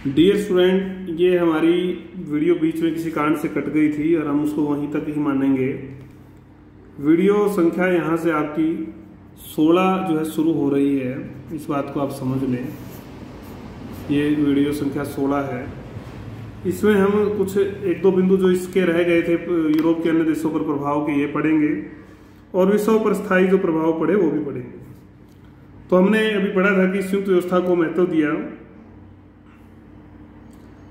Dear student, ये हमारी video बीच में किसी कारण से कट गई थी और हम उसको वहीं तक ही मानेंगे। वीडियो संख्या यहाँ से आपकी 16 जो है शुरू हो रही है, इस बात को आप समझ लें। ये वीडियो संख्या 16 है। इसमें हम कुछ एक दो बिंदु जो इसके रह गए थे यूरोप के अन्य देशों पर प्रभाव के, ये पढ़ेंगे और विश्व पर स्थायी जो प्रभाव पड़े वो भी पढ़ेंगे। तो हमने अभी पढ़ा था कि संयुक्त व्यवस्था को महत्व दिया।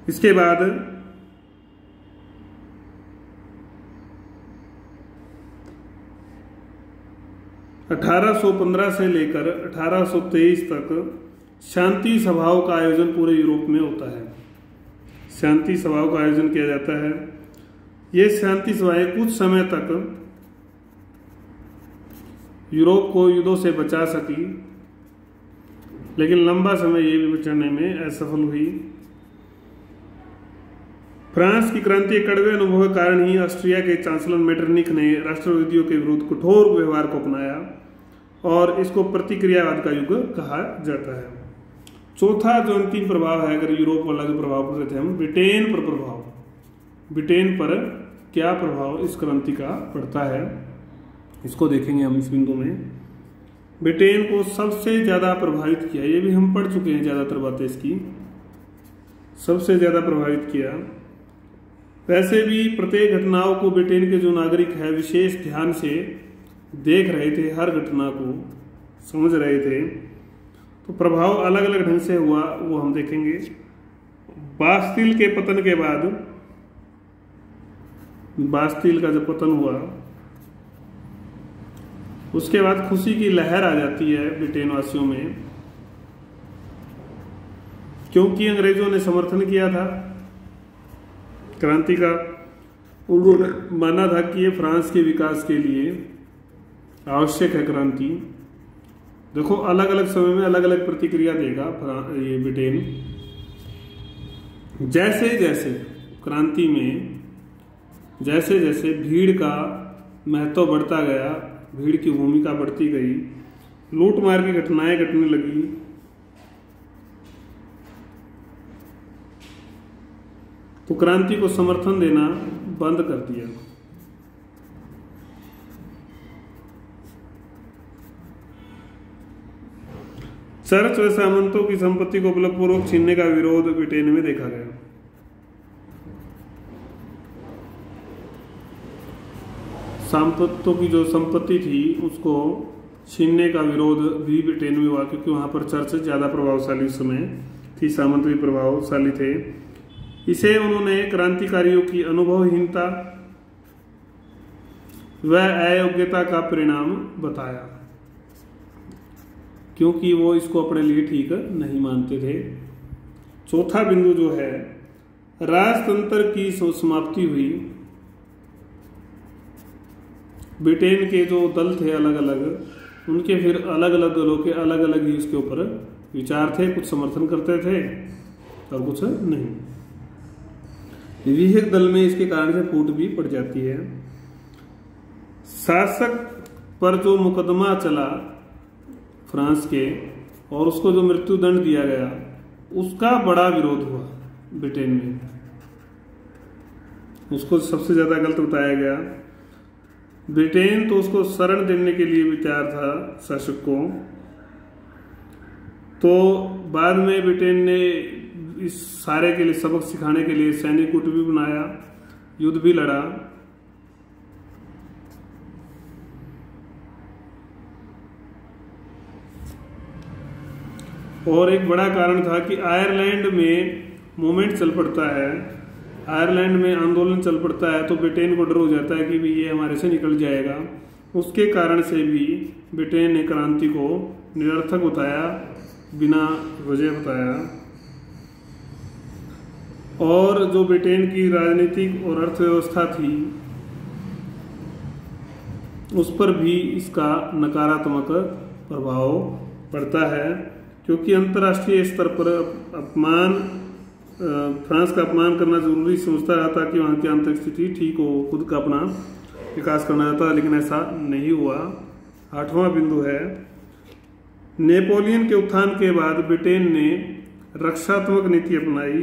इसके बाद 1815 से लेकर 1823 तक शांति सभाओं का आयोजन पूरे यूरोप में होता है। शांति सभाओं का आयोजन किया जाता है। ये शांति सभाएं कुछ समय तक यूरोप को युद्धों से बचा सकी, लेकिन लंबा समय ये भी बचाने में असफल हुई। फ्रांस की क्रांति के कड़वे अनुभव के कारण ही ऑस्ट्रिया के चांसलर मेटरनिख ने राष्ट्रविरोधियों के विरुद्ध कठोर व्यवहार को अपनाया और इसको प्रतिक्रियावाद का युग कहा जाता है। चौथा जो अंतिम प्रभाव है, अगर यूरोप वाला जो प्रभाव पढ़ते थे हम, ब्रिटेन पर प्रभाव। ब्रिटेन पर क्या प्रभाव इस क्रांति का पड़ता है, इसको देखेंगे हम इस बिंदु में। ब्रिटेन को सबसे ज्यादा प्रभावित किया, ये भी हम पढ़ चुके हैं ज्यादातर बातें इसकी। सबसे ज्यादा प्रभावित किया। वैसे भी प्रत्येक घटनाओं को ब्रिटेन के जो नागरिक है विशेष ध्यान से देख रहे थे, हर घटना को समझ रहे थे, तो प्रभाव अलग अलग ढंग से हुआ, वो हम देखेंगे। बास्तिल के पतन के बाद, बास्तिल का जब पतन हुआ उसके बाद खुशी की लहर आ जाती है ब्रिटेन वासियों में, क्योंकि अंग्रेजों ने समर्थन किया था क्रांति का। उन्होंने माना था कि ये फ्रांस के विकास के लिए आवश्यक है क्रांति। देखो, अलग अलग समय में अलग अलग प्रतिक्रिया देगा ये ब्रिटेन। जैसे जैसे क्रांति में जैसे जैसे भीड़ का महत्व बढ़ता गया, भीड़ की भूमिका बढ़ती गई, लूटमार की घटनाएं घटने लगी, तो क्रांति को समर्थन देना बंद कर दिया। चर्च व सामंतों की संपत्ति को बलपूर्वक छीनने का विरोध ब्रिटेन में देखा गया। सामंतों की जो संपत्ति थी उसको छीनने का विरोध भी ब्रिटेन में हुआ, क्योंकि वहां पर चर्च ज्यादा प्रभावशाली उस समय थी, सामंत भी प्रभावशाली थे। इसे उन्होंने क्रांतिकारियों की अनुभवहीनता व अयोग्यता का परिणाम बताया, क्योंकि वो इसको अपने लिए ठीक नहीं मानते थे। चौथा बिंदु जो है, राजतंत्र की समाप्ति हुई। ब्रिटेन के जो दल थे अलग अलग, उनके फिर अलग अलग दलों के अलग अलग ही उसके ऊपर विचार थे। कुछ समर्थन करते थे और कुछ नहीं। विवेक दल में इसके कारण से फूट भी पड़ जाती है। शासक पर जो मुकदमा चला फ्रांस के और उसको जो मृत्युदंड दिया गया, उसका बड़ा विरोध हुआ ब्रिटेन में। उसको सबसे ज्यादा गलत बताया गया। ब्रिटेन तो उसको शरण देने के लिए भी तैयार था शासक को। तो बाद में ब्रिटेन ने इस सारे के लिए सबक सिखाने के लिए सैनिक गुट भी बनाया, युद्ध भी लड़ा। और एक बड़ा कारण था कि आयरलैंड में मूवमेंट चल पड़ता है, आयरलैंड में आंदोलन चल पड़ता है, तो ब्रिटेन को डर हो जाता है कि भी ये हमारे से निकल जाएगा। उसके कारण से भी ब्रिटेन ने क्रांति को निरर्थक बताया, बिना वजह बताया। और जो ब्रिटेन की राजनीतिक और अर्थव्यवस्था थी उस पर भी इसका नकारात्मक प्रभाव पड़ता है, क्योंकि अंतर्राष्ट्रीय स्तर पर फ्रांस का अपमान करना जरूरी समझता रहा था कि वहां की आंतरिक स्थिति ठीक हो, खुद का अपना विकास करना चाहता, लेकिन ऐसा नहीं हुआ। 8वां बिंदु है, नेपोलियन के उत्थान के बाद ब्रिटेन ने रक्षात्मक नीति अपनाई,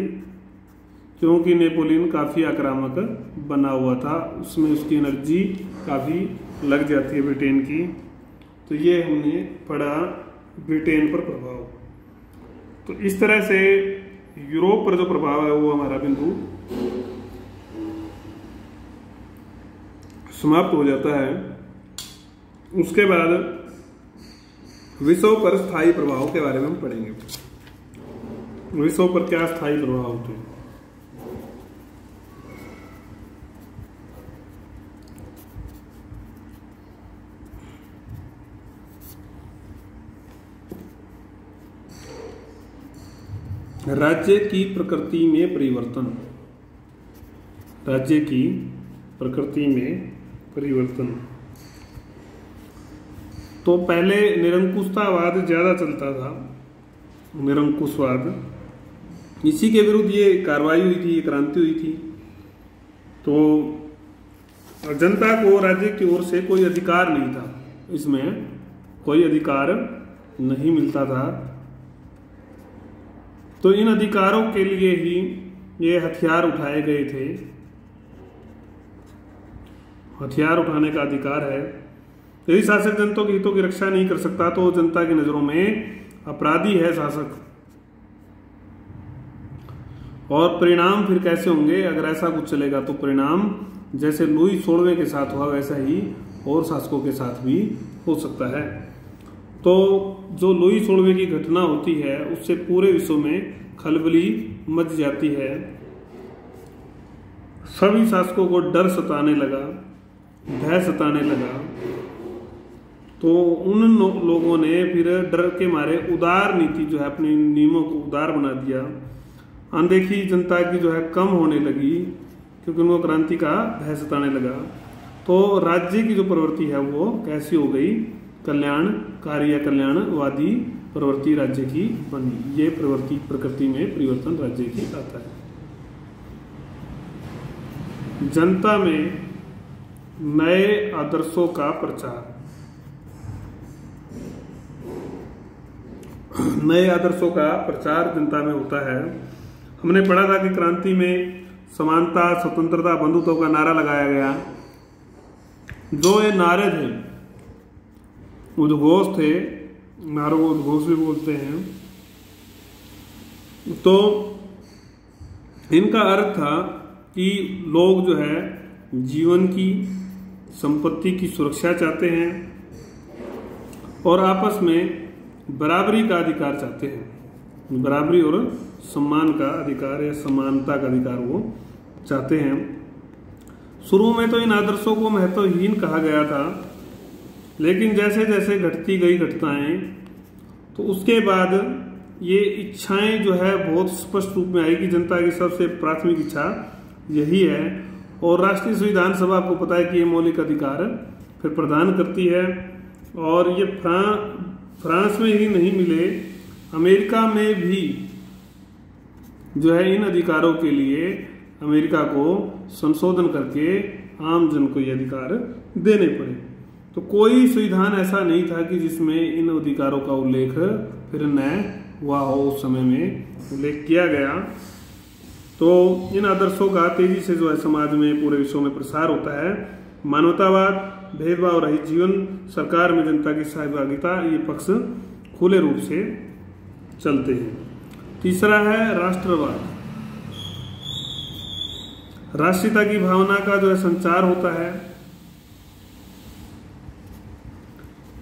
क्योंकि नेपोलियन काफ़ी आक्रामक बना हुआ था, उसमें उसकी एनर्जी काफ़ी लग जाती है ब्रिटेन की। तो ये हमने पढ़ा ब्रिटेन पर प्रभाव। तो इस तरह से यूरोप पर जो प्रभाव है वो हमारा बिंदु समाप्त हो जाता है। उसके बाद विश्व पर स्थायी प्रभाव के बारे में हम पढ़ेंगे। विश्व पर क्या स्थायी प्रभाव होते हैं। राज्य की प्रकृति में परिवर्तन। राज्य की प्रकृति में परिवर्तन। तो पहले निरंकुशतावाद ज्यादा चलता था, निरंकुशवाद, इसी के विरुद्ध ये कार्रवाई हुई थी, ये क्रांति हुई थी। तो जनता को राज्य की ओर से कोई अधिकार नहीं था, इसमें कोई अधिकार नहीं मिलता था। तो इन अधिकारों के लिए ही ये हथियार उठाए गए थे। हथियार उठाने का अधिकार है। यदि शासक जनता के हितों की रक्षा नहीं कर सकता तो जनता की नजरों में अपराधी है शासक। और परिणाम फिर कैसे होंगे अगर ऐसा कुछ चलेगा? तो परिणाम जैसे लुई 16वें के साथ हुआ वैसा ही और शासकों के साथ भी हो सकता है। तो जो लुई 16वें की घटना होती है उससे पूरे विश्व में खलबली मच जाती है। सभी शासकों को डर सताने लगा, भय सताने लगा। तो उन लोगों ने फिर डर के मारे उदार नीति जो है, अपने नियमों को उदार बना दिया। अनदेखी जनता की जो है कम होने लगी, क्योंकि उनको क्रांति का भय सताने लगा। तो राज्य की जो प्रवृत्ति है वो कैसी हो गई? कल्याणकारी या कल्याणवादी प्रवृत्ति राज्य की बनी। ये प्रवृत्ति प्रकृति में परिवर्तन राज्य की आता है। जनता में नए आदर्शों का प्रचार। नए आदर्शों का प्रचार जनता में होता है। हमने पढ़ा था कि क्रांति में समानता, स्वतंत्रता, बंधुत्व का नारा लगाया गया। जो ये नारे थे, उद्घोष थे, नारों को उद्घोष भी बोलते हैं। तो इनका अर्थ था कि लोग जो है जीवन की, संपत्ति की सुरक्षा चाहते हैं और आपस में बराबरी का अधिकार चाहते हैं। बराबरी और सम्मान का अधिकार या समानता का अधिकार वो चाहते हैं। शुरू में तो इन आदर्शों को महत्वहीन कहा गया था, लेकिन जैसे जैसे घटती गई घटनाएं तो उसके बाद ये इच्छाएं जो है बहुत स्पष्ट रूप में आई कि जनता की सबसे प्राथमिक इच्छा यही है। और राष्ट्रीय संविधान सभा आपको पता है कि ये मौलिक अधिकार फिर प्रदान करती है। और ये फ्रांस में ही नहीं मिले, अमेरिका में भी जो है इन अधिकारों के लिए अमेरिका को संशोधन करके आम जन को ये अधिकार देने पड़े। तो कोई संविधान ऐसा नहीं था कि जिसमें इन अधिकारों का उल्लेख फिर न हुआ हो, उस समय में उल्लेख किया गया। तो इन आदर्शों का तेजी से जो है समाज में, पूरे विश्व में प्रसार होता है। मानवतावाद, भेदभाव रहित जीवन, सरकार में जनता की सहभागिता, ये पक्ष खुले रूप से चलते हैं। तीसरा है राष्ट्रवाद। राष्ट्रीयता की भावना का जो है संचार होता है।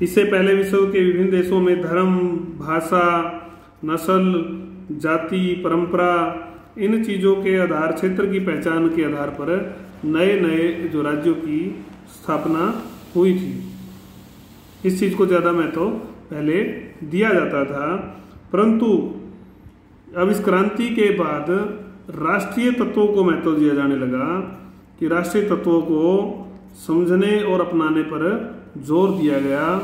इससे पहले विश्व के विभिन्न देशों में धर्म, भाषा, नस्ल, जाति, परंपरा, इन चीजों के आधार, क्षेत्र की पहचान के आधार पर नए नए जो राज्यों की स्थापना हुई थी। इस चीज को ज्यादा महत्व पहले दिया जाता था, परंतु अब इस क्रांति के बाद राष्ट्रीय तत्वों को महत्व दिया जाने लगा कि राष्ट्रीय तत्वों को समझने और अपनाने पर जोर दिया गया।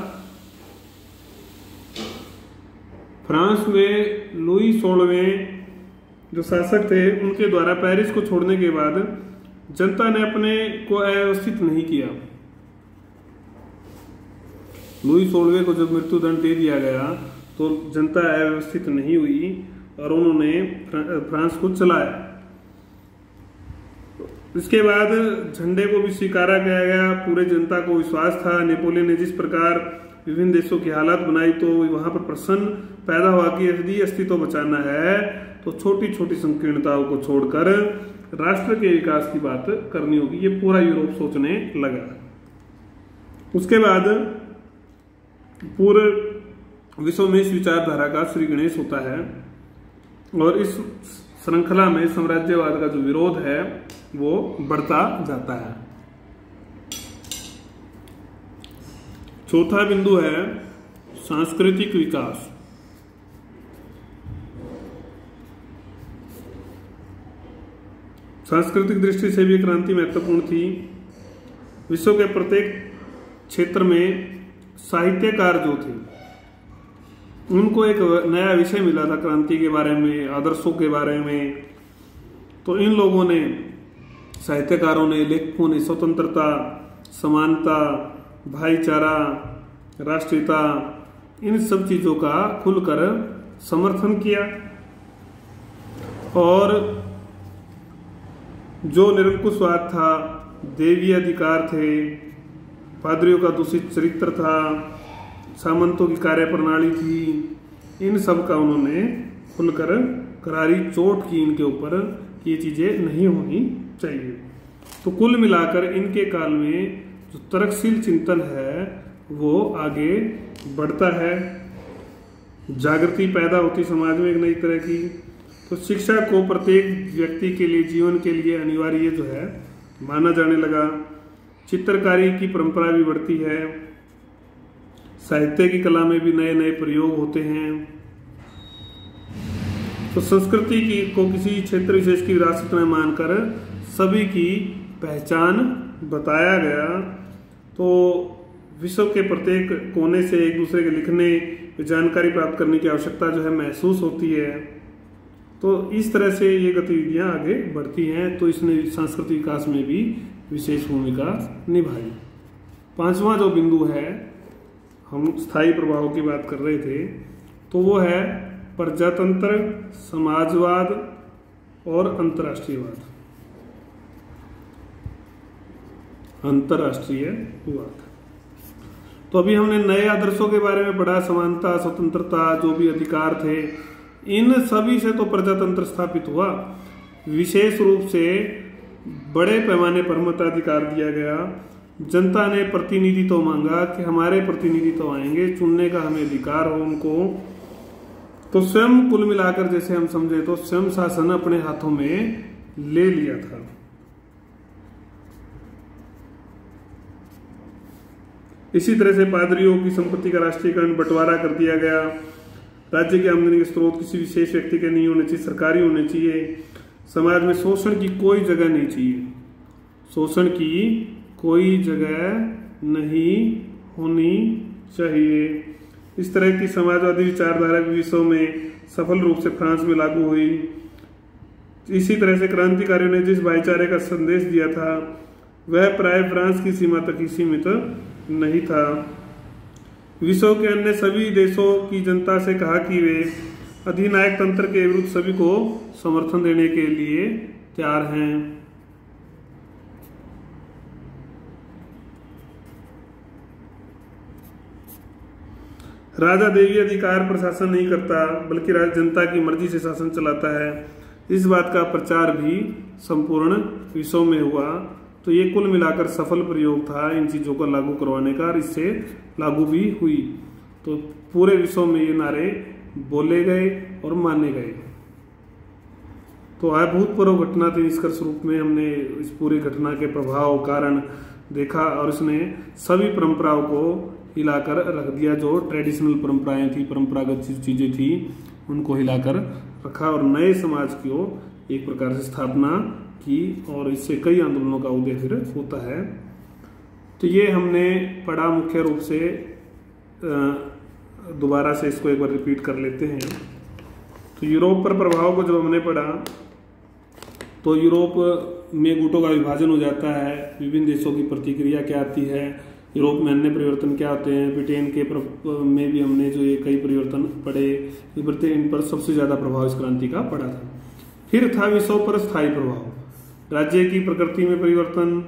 फ्रांस में लुई 16वें जो शासक थे, उनके द्वारा पेरिस को छोड़ने के बाद जनता ने अपने को अव्यवस्थित नहीं किया। लुई 16वें को जब मृत्युदंड दे दिया गया तो जनता अव्यवस्थित नहीं हुई और उन्होंने फ्रांस को चलाया। इसके बाद झंडे को भी स्वीकारा गया। पूरे जनता को विश्वास था। नेपोलियन ने जिस प्रकार विभिन्न देशों की हालत बनाई तो वहां पर प्रश्न पैदा हुआ कि यदि अस्तित्व बचाना है तो छोटी छोटी संकीर्णताओं को छोड़कर राष्ट्र के विकास की बात करनी होगी। ये पूरा यूरोप सोचने लगा। उसके बाद पूरे विश्व में इस विचारधारा का श्री गणेश होता है और इस श्रृंखला में साम्राज्यवाद का जो विरोध है वो बढ़ता जाता है। चौथा बिंदु है सांस्कृतिक विकास। सांस्कृतिक दृष्टि से भी क्रांति महत्वपूर्ण थी। विश्व के प्रत्येक क्षेत्र में साहित्यकार जो थे उनको एक नया विषय मिला था क्रांति के बारे में, आदर्शों के बारे में। तो इन लोगों ने, साहित्यकारों ने, लेखकों ने स्वतंत्रता, समानता, भाईचारा, राष्ट्रीयता, इन सब चीजों का खुलकर समर्थन किया। और जो निरंकुशवाद था, देवीय अधिकार थे, पादरियों का दूषित चरित्र था, सामंतों की कार्यप्रणाली थी, इन सब का उन्होंने खुलकर करारी चोट की इनके ऊपर कि ये चीजें नहीं होनी चाहिए। तो कुल मिलाकर इनके काल में जो तर्कशील चिंतन है वो आगे बढ़ता है। जागृति पैदा होती समाज में एक नई तरह की। तो शिक्षा को प्रत्येक व्यक्ति के लिए, जीवन के लिए अनिवार्य जो है माना जाने लगा। चित्रकारी की परंपरा भी बढ़ती है। साहित्य की कला में भी नए नए प्रयोग होते हैं। तो संस्कृति की को किसी क्षेत्र विशेष की विरासत में मानकर सभी की पहचान बताया गया। तो विश्व के प्रत्येक कोने से एक दूसरे के लिखने, जानकारी प्राप्त करने की आवश्यकता जो है महसूस होती है। तो इस तरह से ये गतिविधियां आगे बढ़ती हैं। तो इसने सांस्कृतिक विकास में भी विशेष भूमिका निभाई। पांचवा जो बिंदु है, हम स्थायी प्रभाव की बात कर रहे थे, तो वो है प्रजातंत्र, समाजवाद और अंतर्राष्ट्रीयवाद। अंतर्राष्ट्रीयवाद तो अभी हमने नए आदर्शों के बारे में पढ़ा। समानता, स्वतंत्रता, जो भी अधिकार थे, इन सभी से तो प्रजातंत्र स्थापित हुआ। विशेष रूप से बड़े पैमाने पर मताधिकार दिया गया। जनता ने प्रतिनिधित्व मांगा कि हमारे प्रतिनिधित्व आएंगे, चुनने का हमें अधिकार हो उनको। तो स्वयं कुल मिलाकर जैसे हम समझे तो स्वयं शासन अपने हाथों में ले लिया था। इसी तरह से पादरियों की संपत्ति का राष्ट्रीयकरण, बंटवारा कर दिया गया। राज्य की आमदनी के स्रोत किसी विशेष व्यक्ति के नहीं होने चाहिए, सरकारी होने चाहिए। समाज में शोषण की कोई जगह नहीं चाहिए, शोषण की कोई जगह नहीं होनी चाहिए। इस तरह की समाजवादी विचारधारा भी विश्व में सफल रूप से फ्रांस में लागू हुई। इसी तरह से क्रांतिकारियों ने जिस भाईचारे का संदेश दिया था वह प्राय फ्रांस की सीमा तक ही सीमित नहीं था। विश्व के अन्य सभी देशों की जनता से कहा कि वे अधिनायक तंत्र के विरुद्ध सभी को समर्थन देने के लिए तैयार हैं। राजा देवी अधिकार प्रशासन नहीं करता, बल्कि जनता की मर्जी से शासन चलाता है। इस बात का प्रचार भी संपूर्ण विश्व में हुआ। तो ये कुल मिलाकर सफल प्रयोग था इन चीजों को लागू करवाने का, और इससे लागू भी हुई। तो पूरे विश्व में ये नारे बोले गए और माने गए। तो अभूतपूर्व घटना थी। निष्कर्ष रूप में हमने इस पूरी घटना के प्रभाव, कारण देखा, और इसने सभी परंपराओं को हिलाकर रख दिया। जो ट्रेडिशनल परंपराएं थी, परंपरागत चीजें थी, उनको हिलाकर रखा और नए समाज की एक प्रकार से स्थापना की, और इससे कई आंदोलनों का उदय फिर होता है। तो ये हमने पढ़ा मुख्य रूप से। दोबारा से इसको एक बार रिपीट कर लेते हैं। तो यूरोप पर प्रभाव को जब हमने पढ़ा तो यूरोप में गुटों का विभाजन हो जाता है। विभिन्न देशों की प्रतिक्रिया क्या आती है, यूरोप में अन्य परिवर्तन क्या होते हैं, ब्रिटेन के में भी हमने जो ये कई परिवर्तन पड़े, इन पर सबसे ज्यादा प्रभाव इस क्रांति का पड़ा था। फिर था विश्व पर स्थायी प्रभाव, राज्य की प्रकृति में परिवर्तन,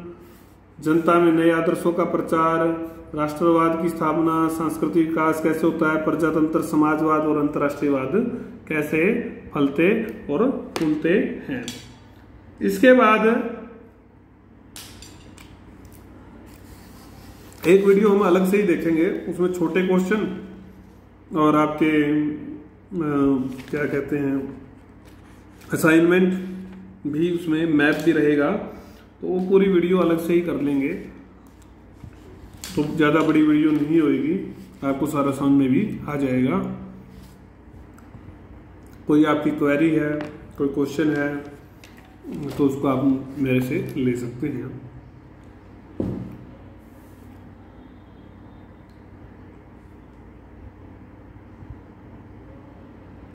जनता में नए आदर्शों का प्रचार, राष्ट्रवाद की स्थापना, सांस्कृतिक विकास कैसे होता है, प्रजातंत्र, समाजवाद और अंतर्राष्ट्रीयवाद कैसे फलते और फूलते हैं। इसके बाद एक वीडियो हम अलग से ही देखेंगे, उसमें छोटे क्वेश्चन और आपके क्या कहते हैं असाइनमेंट भी, उसमें मैप भी रहेगा, तो वो पूरी वीडियो अलग से ही कर लेंगे, तो ज़्यादा बड़ी वीडियो नहीं होगी, आपको सारा समझ में भी आ जाएगा। कोई आपकी क्वेरी है, कोई क्वेश्चन है तो उसको आप मेरे से ले सकते हैं।